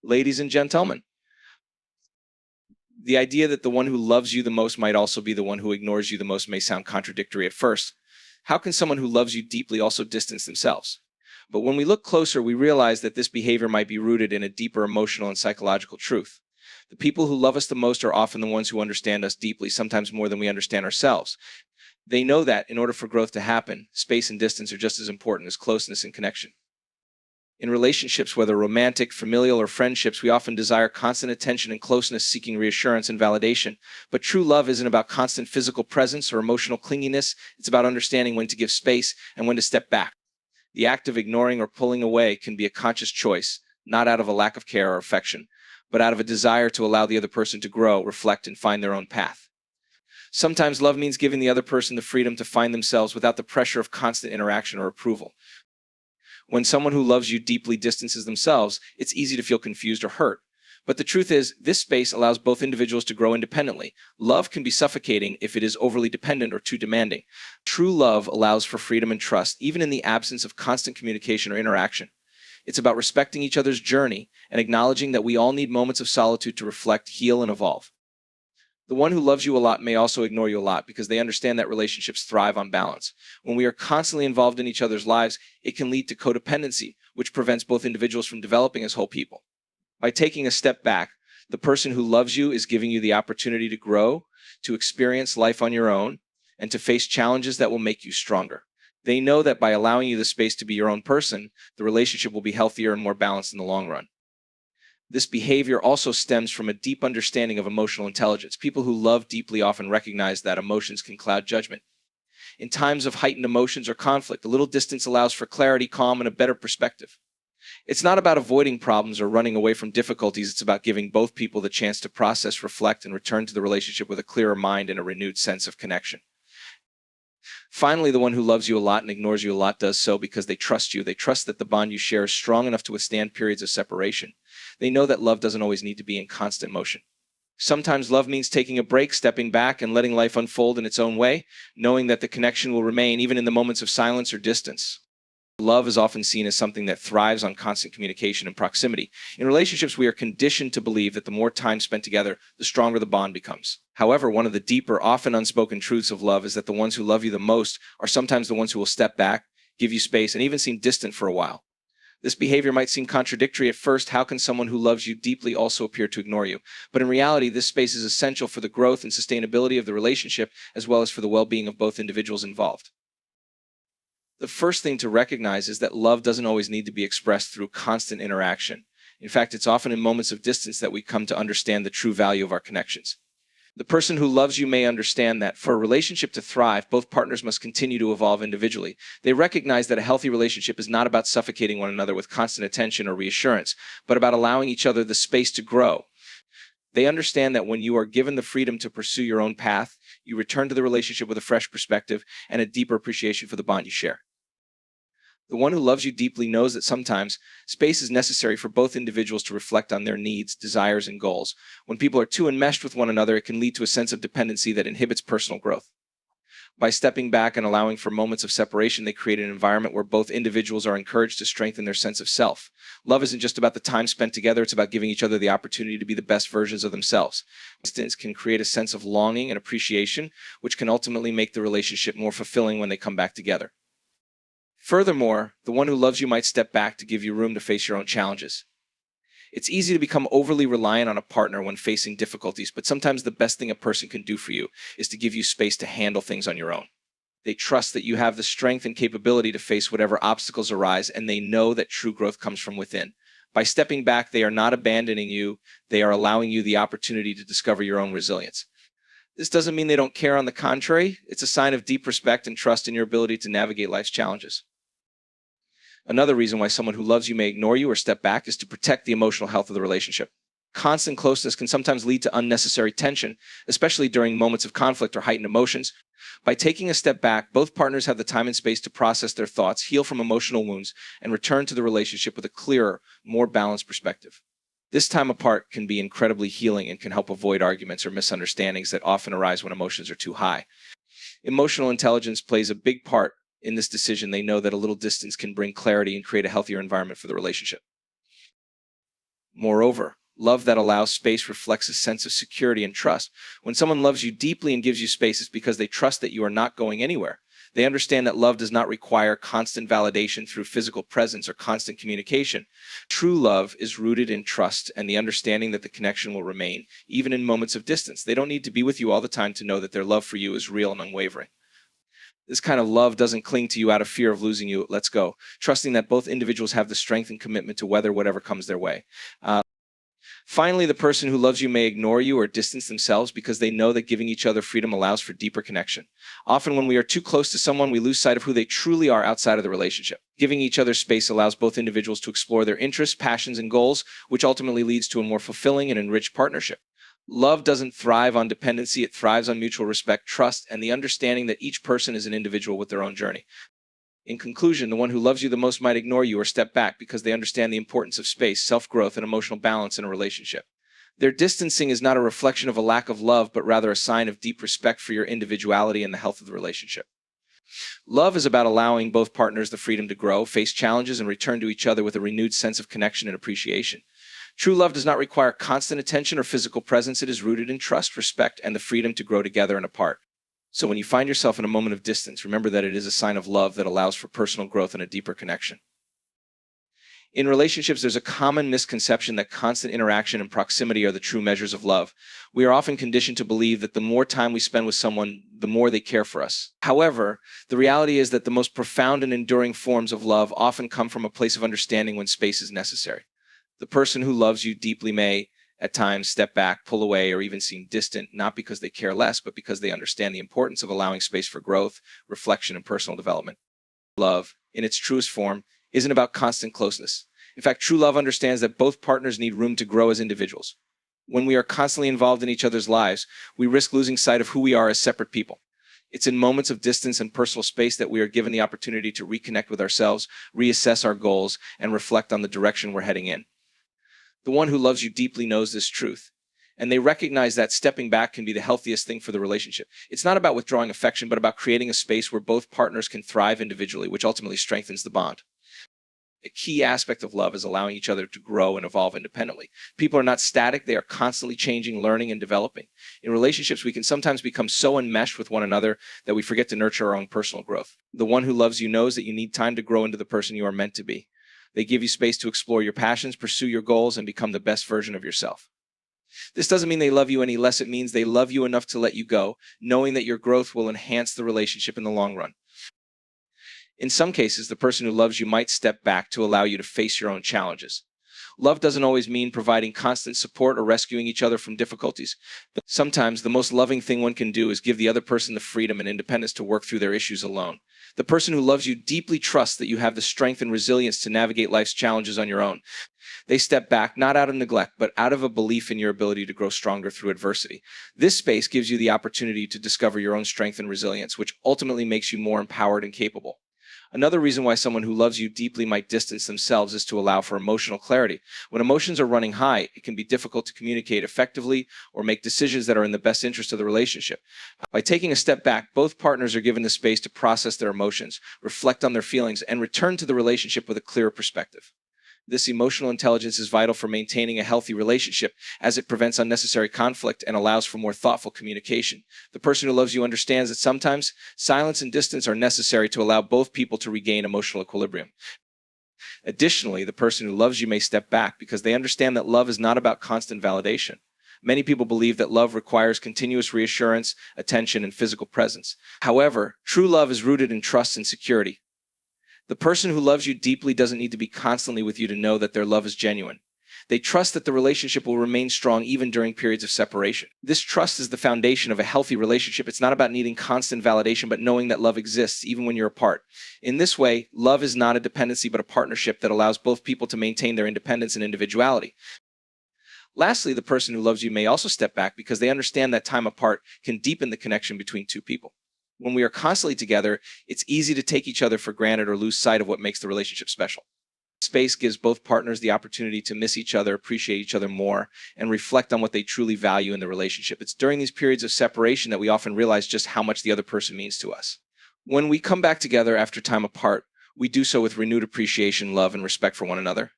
Ladies and gentlemen, the idea that the one who loves you the most might also be the one who ignores you the most may sound contradictory at first. How can someone who loves you deeply also distance themselves? But when we look closer, we realize that this behavior might be rooted in a deeper emotional and psychological truth. The people who love us the most are often the ones who understand us deeply, sometimes more than we understand ourselves. They know that in order for growth to happen, space and distance are just as important as closeness and connection. In relationships, whether romantic, familial, or friendships, we often desire constant attention and closeness, seeking reassurance and validation. But true love isn't about constant physical presence or emotional clinginess. It's about understanding when to give space and when to step back. The act of ignoring or pulling away can be a conscious choice, not out of a lack of care or affection, but out of a desire to allow the other person to grow, reflect, and find their own path. Sometimes love means giving the other person the freedom to find themselves without the pressure of constant interaction or approval. When someone who loves you deeply distances themselves, it's easy to feel confused or hurt. But the truth is, this space allows both individuals to grow independently. Love can be suffocating if it is overly dependent or too demanding. True love allows for freedom and trust, even in the absence of constant communication or interaction. It's about respecting each other's journey and acknowledging that we all need moments of solitude to reflect, heal, and evolve. The one who loves you a lot may also ignore you a lot because they understand that relationships thrive on balance. When we are constantly involved in each other's lives, it can lead to codependency, which prevents both individuals from developing as whole people. By taking a step back, the person who loves you is giving you the opportunity to grow, to experience life on your own, and to face challenges that will make you stronger. They know that by allowing you the space to be your own person, the relationship will be healthier and more balanced in the long run. This behavior also stems from a deep understanding of emotional intelligence. People who love deeply often recognize that emotions can cloud judgment. In times of heightened emotions or conflict, a little distance allows for clarity, calm, and a better perspective. It's not about avoiding problems or running away from difficulties. It's about giving both people the chance to process, reflect, and return to the relationship with a clearer mind and a renewed sense of connection. Finally, the one who loves you a lot and ignores you a lot does so because they trust you. They trust that the bond you share is strong enough to withstand periods of separation. They know that love doesn't always need to be in constant motion. Sometimes love means taking a break, stepping back, and letting life unfold in its own way, knowing that the connection will remain even in the moments of silence or distance. Love is often seen as something that thrives on constant communication and proximity. In relationships, we are conditioned to believe that the more time spent together, the stronger the bond becomes. However, one of the deeper, often unspoken truths of love is that the ones who love you the most are sometimes the ones who will step back, give you space, and even seem distant for a while. This behavior might seem contradictory at first. How can someone who loves you deeply also appear to ignore you? But in reality, this space is essential for the growth and sustainability of the relationship, as well as for the well-being of both individuals involved. The first thing to recognize is that love doesn't always need to be expressed through constant interaction. In fact, it's often in moments of distance that we come to understand the true value of our connections. The person who loves you may understand that for a relationship to thrive, both partners must continue to evolve individually. They recognize that a healthy relationship is not about suffocating one another with constant attention or reassurance, but about allowing each other the space to grow. They understand that when you are given the freedom to pursue your own path, you return to the relationship with a fresh perspective and a deeper appreciation for the bond you share. The one who loves you deeply knows that sometimes space is necessary for both individuals to reflect on their needs, desires, and goals. When people are too enmeshed with one another, it can lead to a sense of dependency that inhibits personal growth. By stepping back and allowing for moments of separation, they create an environment where both individuals are encouraged to strengthen their sense of self. Love isn't just about the time spent together, it's about giving each other the opportunity to be the best versions of themselves. Distance can create a sense of longing and appreciation, which can ultimately make the relationship more fulfilling when they come back together. Furthermore, the one who loves you might step back to give you room to face your own challenges. It's easy to become overly reliant on a partner when facing difficulties, but sometimes the best thing a person can do for you is to give you space to handle things on your own. They trust that you have the strength and capability to face whatever obstacles arise, and they know that true growth comes from within. By stepping back, they are not abandoning you, they are allowing you the opportunity to discover your own resilience. This doesn't mean they don't care. On the contrary, it's a sign of deep respect and trust in your ability to navigate life's challenges. Another reason why someone who loves you may ignore you or step back is to protect the emotional health of the relationship. Constant closeness can sometimes lead to unnecessary tension, especially during moments of conflict or heightened emotions. By taking a step back, both partners have the time and space to process their thoughts, heal from emotional wounds, and return to the relationship with a clearer, more balanced perspective. This time apart can be incredibly healing and can help avoid arguments or misunderstandings that often arise when emotions are too high. Emotional intelligence plays a big part in this decision. They know that a little distance can bring clarity and create a healthier environment for the relationship. Moreover, love that allows space reflects a sense of security and trust. When someone loves you deeply and gives you space, it's because they trust that you are not going anywhere. They understand that love does not require constant validation through physical presence or constant communication. True love is rooted in trust and the understanding that the connection will remain, even in moments of distance. They don't need to be with you all the time to know that their love for you is real and unwavering. This kind of love doesn't cling to you out of fear of losing you. It lets go, trusting that both individuals have the strength and commitment to weather whatever comes their way. Finally, the person who loves you may ignore you or distance themselves because they know that giving each other freedom allows for deeper connection. Often when we are too close to someone, we lose sight of who they truly are outside of the relationship. Giving each other space allows both individuals to explore their interests, passions, and goals, which ultimately leads to a more fulfilling and enriched partnership. Love doesn't thrive on dependency. It thrives on mutual respect, trust, and the understanding that each person is an individual with their own journey. In conclusion, the one who loves you the most might ignore you or step back because they understand the importance of space, self-growth, and emotional balance in a relationship. Their distancing is not a reflection of a lack of love, but rather a sign of deep respect for your individuality and the health of the relationship. Love is about allowing both partners the freedom to grow, face challenges, and return to each other with a renewed sense of connection and appreciation. True love does not require constant attention or physical presence. It is rooted in trust, respect, and the freedom to grow together and apart. So when you find yourself in a moment of distance, remember that it is a sign of love that allows for personal growth and a deeper connection. In relationships, there's a common misconception that constant interaction and proximity are the true measures of love. We are often conditioned to believe that the more time we spend with someone, the more they care for us. However, the reality is that the most profound and enduring forms of love often come from a place of understanding when space is necessary. The person who loves you deeply may, at times, step back, pull away, or even seem distant, not because they care less, but because they understand the importance of allowing space for growth, reflection, and personal development. Love, in its truest form, isn't about constant closeness. In fact, true love understands that both partners need room to grow as individuals. When we are constantly involved in each other's lives, we risk losing sight of who we are as separate people. It's in moments of distance and personal space that we are given the opportunity to reconnect with ourselves, reassess our goals, and reflect on the direction we're heading in. The one who loves you deeply knows this truth, and they recognize that stepping back can be the healthiest thing for the relationship. It's not about withdrawing affection, but about creating a space where both partners can thrive individually, which ultimately strengthens the bond. A key aspect of love is allowing each other to grow and evolve independently. People are not static. They are constantly changing, learning, and developing. In relationships, we can sometimes become so enmeshed with one another that we forget to nurture our own personal growth. The one who loves you knows that you need time to grow into the person you are meant to be. They give you space to explore your passions, pursue your goals, and become the best version of yourself. This doesn't mean they love you any less. It means they love you enough to let you go, knowing that your growth will enhance the relationship in the long run. In some cases, the person who loves you might step back to allow you to face your own challenges. Love doesn't always mean providing constant support or rescuing each other from difficulties. But sometimes the most loving thing one can do is give the other person the freedom and independence to work through their issues alone. The person who loves you deeply trusts that you have the strength and resilience to navigate life's challenges on your own. They step back not out of neglect, but out of a belief in your ability to grow stronger through adversity. This space gives you the opportunity to discover your own strength and resilience, which ultimately makes you more empowered and capable. Another reason why someone who loves you deeply might distance themselves is to allow for emotional clarity. When emotions are running high, it can be difficult to communicate effectively or make decisions that are in the best interest of the relationship. By taking a step back, both partners are given the space to process their emotions, reflect on their feelings, and return to the relationship with a clearer perspective. This emotional intelligence is vital for maintaining a healthy relationship, as it prevents unnecessary conflict and allows for more thoughtful communication. The person who loves you understands that sometimes silence and distance are necessary to allow both people to regain emotional equilibrium. Additionally, the person who loves you may step back because they understand that love is not about constant validation. Many people believe that love requires continuous reassurance, attention, and physical presence. However, true love is rooted in trust and security. The person who loves you deeply doesn't need to be constantly with you to know that their love is genuine. They trust that the relationship will remain strong even during periods of separation. This trust is the foundation of a healthy relationship. It's not about needing constant validation, but knowing that love exists even when you're apart. In this way, love is not a dependency, but a partnership that allows both people to maintain their independence and individuality. Lastly, the person who loves you may also step back because they understand that time apart can deepen the connection between two people. When we are constantly together, it's easy to take each other for granted or lose sight of what makes the relationship special. Space gives both partners the opportunity to miss each other, appreciate each other more, and reflect on what they truly value in the relationship. It's during these periods of separation that we often realize just how much the other person means to us. When we come back together after time apart, we do so with renewed appreciation, love, and respect for one another.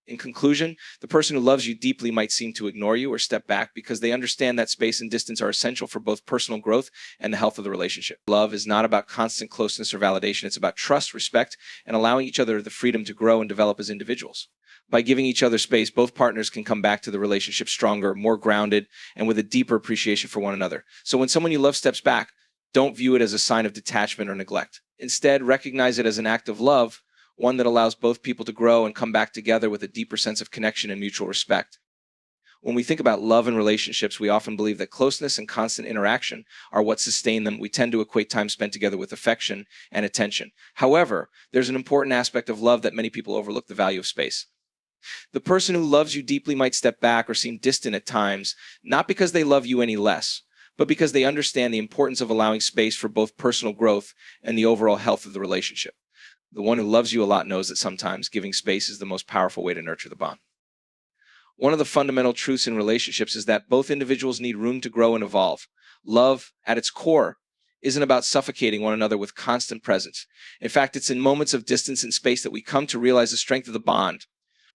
In conclusion, the person who loves you deeply might seem to ignore you or step back because they understand that space and distance are essential for both personal growth and the health of the relationship. Love is not about constant closeness or validation. It's about trust, respect, and allowing each other the freedom to grow and develop as individuals. By giving each other space, both partners can come back to the relationship stronger, more grounded, and with a deeper appreciation for one another. So when someone you love steps back, don't view it as a sign of detachment or neglect. Instead, recognize it as an act of love, one that allows both people to grow and come back together with a deeper sense of connection and mutual respect. When we think about love and relationships, we often believe that closeness and constant interaction are what sustain them. We tend to equate time spent together with affection and attention. However, there's an important aspect of love that many people overlook: the value of space. The person who loves you deeply might step back or seem distant at times, not because they love you any less, but because they understand the importance of allowing space for both personal growth and the overall health of the relationship. The one who loves you a lot knows that sometimes giving space is the most powerful way to nurture the bond. One of the fundamental truths in relationships is that both individuals need room to grow and evolve. Love, at its core, isn't about suffocating one another with constant presence. In fact, it's in moments of distance and space that we come to realize the strength of the bond.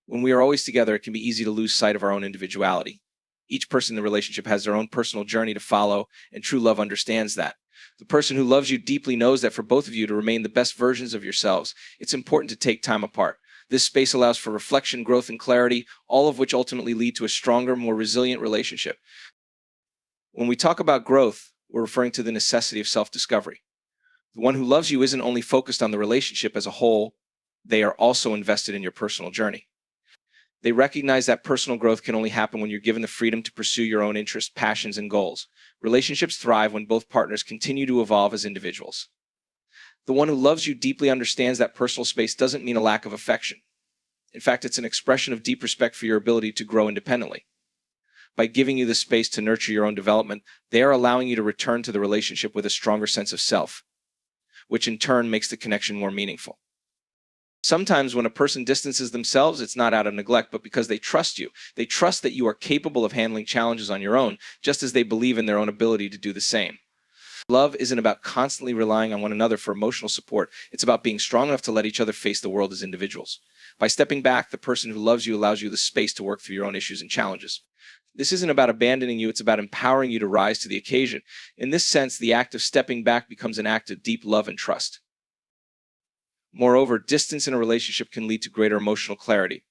When we are always together, it can be easy to lose sight of our own individuality. Each person in the relationship has their own personal journey to follow, and true love understands that. The person who loves you deeply knows that for both of you to remain the best versions of yourselves, it's important to take time apart. This space allows for reflection, growth, and clarity, all of which ultimately lead to a stronger, more resilient relationship. When we talk about growth, we're referring to the necessity of self-discovery. The one who loves you isn't only focused on the relationship as a whole, they are also invested in your personal journey. They recognize that personal growth can only happen when you're given the freedom to pursue your own interests, passions, and goals. Relationships thrive when both partners continue to evolve as individuals. The one who loves you deeply understands that personal space doesn't mean a lack of affection. In fact, it's an expression of deep respect for your ability to grow independently. By giving you the space to nurture your own development, they are allowing you to return to the relationship with a stronger sense of self, which in turn makes the connection more meaningful. Sometimes when a person distances themselves, it's not out of neglect, but because they trust you. They trust that you are capable of handling challenges on your own, just as they believe in their own ability to do the same. Love isn't about constantly relying on one another for emotional support. It's about being strong enough to let each other face the world as individuals. By stepping back, the person who loves you allows you the space to work through your own issues and challenges. This isn't about abandoning you, it's about empowering you to rise to the occasion. In this sense, the act of stepping back becomes an act of deep love and trust. Moreover, distance in a relationship can lead to greater emotional clarity.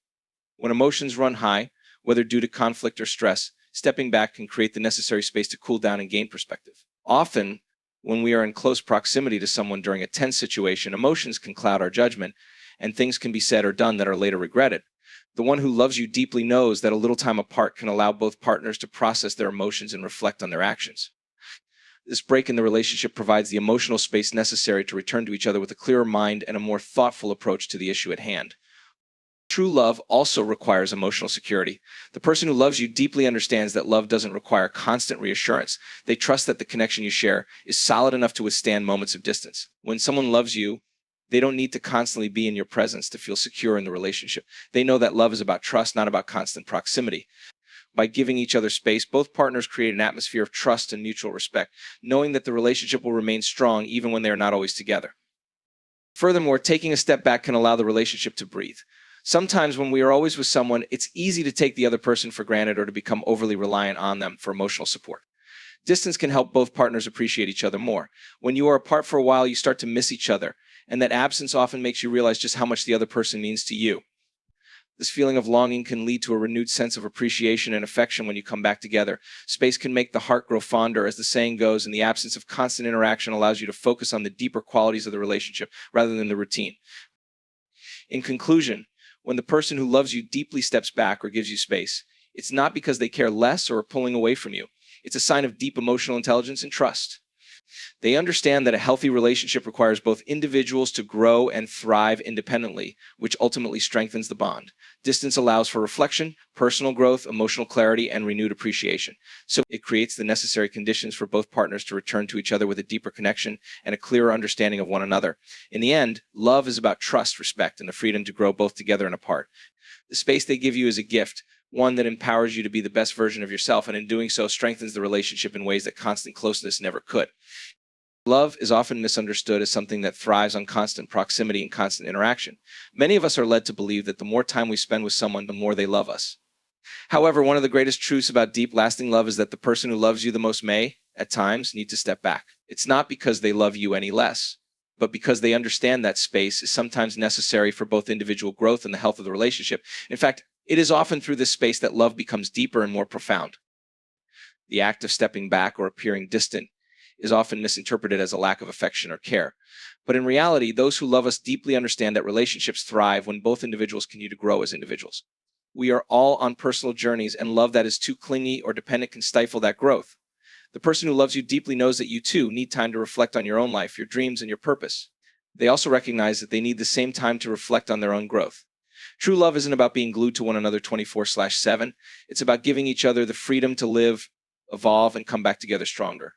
When emotions run high, whether due to conflict or stress, stepping back can create the necessary space to cool down and gain perspective. Often, when we are in close proximity to someone during a tense situation, emotions can cloud our judgment, and things can be said or done that are later regretted. The one who loves you deeply knows that a little time apart can allow both partners to process their emotions and reflect on their actions. This break in the relationship provides the emotional space necessary to return to each other with a clearer mind and a more thoughtful approach to the issue at hand. True love also requires emotional security. The person who loves you deeply understands that love doesn't require constant reassurance. They trust that the connection you share is solid enough to withstand moments of distance. When someone loves you, they don't need to constantly be in your presence to feel secure in the relationship. They know that love is about trust, not about constant proximity. By giving each other space, both partners create an atmosphere of trust and mutual respect, knowing that the relationship will remain strong even when they are not always together. Furthermore, taking a step back can allow the relationship to breathe. Sometimes when we are always with someone, it's easy to take the other person for granted or to become overly reliant on them for emotional support. Distance can help both partners appreciate each other more. When you are apart for a while, you start to miss each other, and that absence often makes you realize just how much the other person means to you. This feeling of longing can lead to a renewed sense of appreciation and affection when you come back together. Space can make the heart grow fonder, as the saying goes, and the absence of constant interaction allows you to focus on the deeper qualities of the relationship rather than the routine. In conclusion, when the person who loves you deeply steps back or gives you space, it's not because they care less or are pulling away from you. It's a sign of deep emotional intelligence and trust. They understand that a healthy relationship requires both individuals to grow and thrive independently, which ultimately strengthens the bond. Distance allows for reflection, personal growth, emotional clarity, and renewed appreciation. So it creates the necessary conditions for both partners to return to each other with a deeper connection and a clearer understanding of one another. In the end, love is about trust, respect, and the freedom to grow both together and apart. The space they give you is a gift, one that empowers you to be the best version of yourself, and in doing so strengthens the relationship in ways that constant closeness never could. Love is often misunderstood as something that thrives on constant proximity and constant interaction. Many of us are led to believe that the more time we spend with someone, the more they love us. However, one of the greatest truths about deep, lasting love is that the person who loves you the most may, at times, need to step back. It's not because they love you any less, but because they understand that space is sometimes necessary for both individual growth and the health of the relationship. In fact, it is often through this space that love becomes deeper and more profound. The act of stepping back or appearing distant is often misinterpreted as a lack of affection or care. But in reality, those who love us deeply understand that relationships thrive when both individuals continue to grow as individuals. We are all on personal journeys, and love that is too clingy or dependent can stifle that growth. The person who loves you deeply knows that you too need time to reflect on your own life, your dreams, and your purpose. They also recognize that they need the same time to reflect on their own growth. True love isn't about being glued to one another 24/7. It's about giving each other the freedom to live, evolve, and come back together stronger.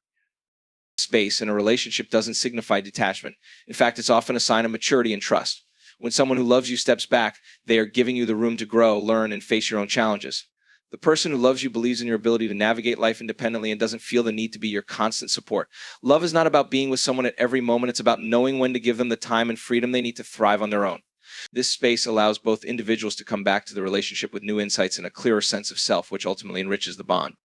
Space in a relationship doesn't signify detachment. In fact, it's often a sign of maturity and trust. When someone who loves you steps back, they are giving you the room to grow, learn, and face your own challenges. The person who loves you believes in your ability to navigate life independently and doesn't feel the need to be your constant support. Love is not about being with someone at every moment. It's about knowing when to give them the time and freedom they need to thrive on their own. This space allows both individuals to come back to the relationship with new insights and a clearer sense of self, which ultimately enriches the bond.